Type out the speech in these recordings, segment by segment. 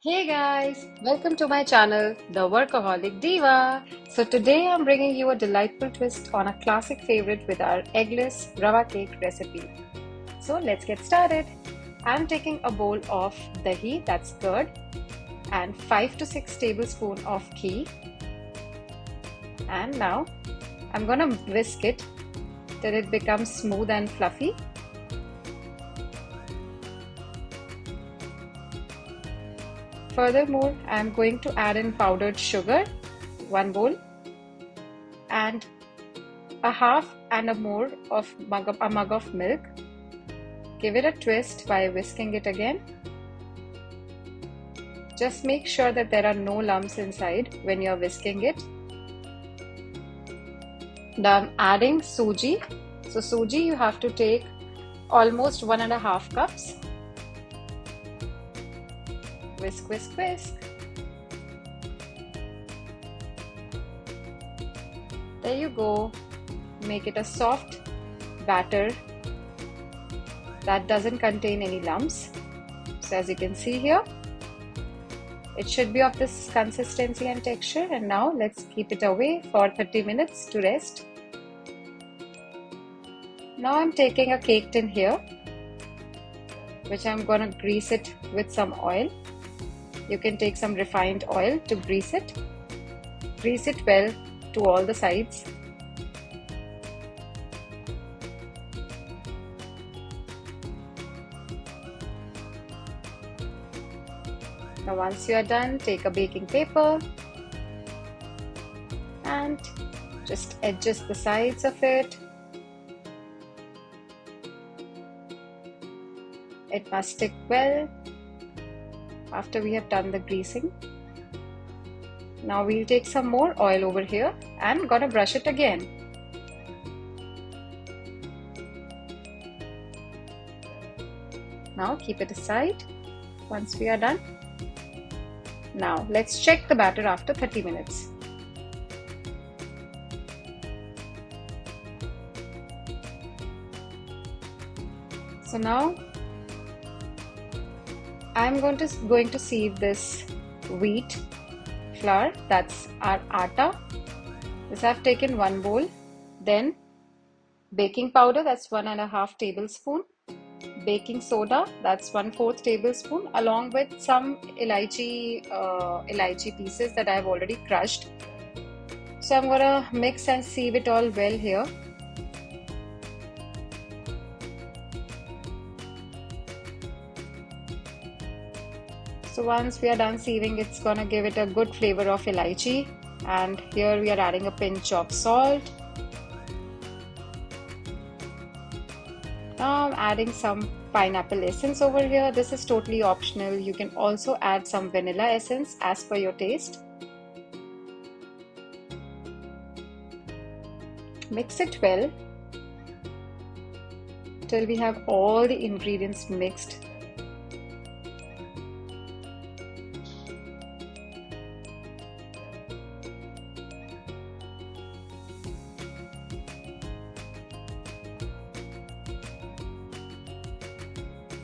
Hey guys, welcome to my channel, The Workaholic Diva. So today I'm bringing you a delightful twist on a classic favorite with our eggless Rawa cake recipe. So let's get started. I'm taking a bowl of dahi, that's curd, and 5 to 6 tablespoons of ghee. And now I'm gonna whisk it till it becomes smooth and fluffy. Furthermore, I am going to add in powdered sugar, 1 bowl, and a half and a more of a mug of milk. Give it a twist by whisking it again. Just make sure that there are no lumps inside when you are whisking it. Now I'm adding Sooji. So Sooji you have to take almost 1.5 cups. Whisk, whisk, whisk. There you go. Make it a soft batter that doesn't contain any lumps. So as you can see here, it should be of this consistency and texture. And now let's keep it away for 30 minutes to rest. Now I'm taking a cake tin here, which I'm gonna grease it with some oil. You can take some refined oil to grease it. Grease it well to all the sides. Now once you are done, take a baking paper and just adjust the sides of it. It must stick well after we have done the greasing. Now we'll take some more oil over here and gonna brush it again. Now keep it aside once we are done. Now let's check the batter after 30 minutes. So now I'm going to sieve this wheat flour, that's our atta. This I've taken 1 bowl. Then baking powder, that's 1.5 tablespoon. Baking soda, that's 1/4 tablespoon, along with some elaichi pieces that I've already crushed. So I'm gonna mix and sieve it all well here. So once we are done sieving, it's gonna give it a good flavor of elaichi. And here we are adding a pinch of salt. Now I'm adding some pineapple essence over here. This is totally optional. You can also add some vanilla essence as per your taste. Mix it well till we have all the ingredients mixed.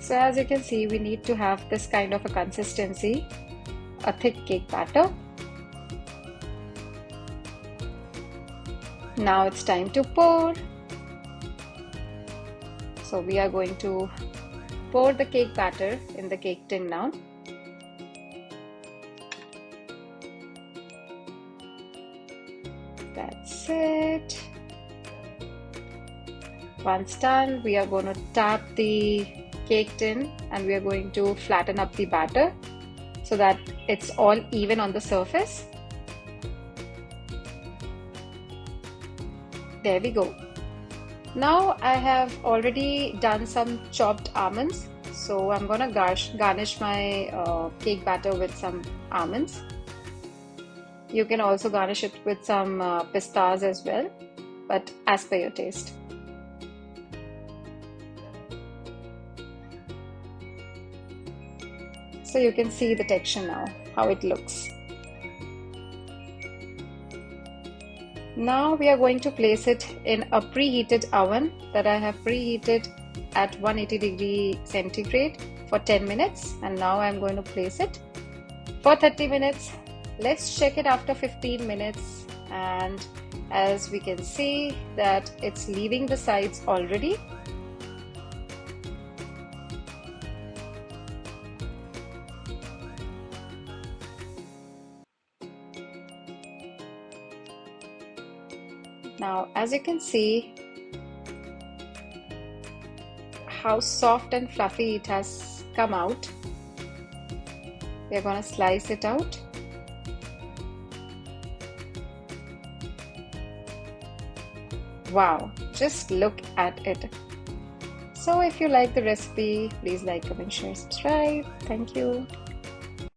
So as you can see, we need to have this kind of a consistency, a thick cake batter. Now it's time to pour. So we are going to pour the cake batter in the cake tin now. That's it. Once done, we are going to tap the cake tin and we are going to flatten up the batter so that it's all even on the surface. There we go. Now I have already done some chopped almonds, so I'm gonna garnish my cake batter with some almonds. You can also garnish it with some pistachios as well, but as per your taste. So you can see the texture now, how it looks. Now we are going to place it in a preheated oven that I have preheated at 180 degree centigrade for 10 minutes, and now I'm going to place it for 30 minutes. Let's check it after 15 minutes, and as we can see that it's leaving the sides already. Now, as you can see how soft and fluffy it has come out, we're going to slice it out. Wow, just look at it. So if you like the recipe, please like, comment, share, subscribe. Thank you.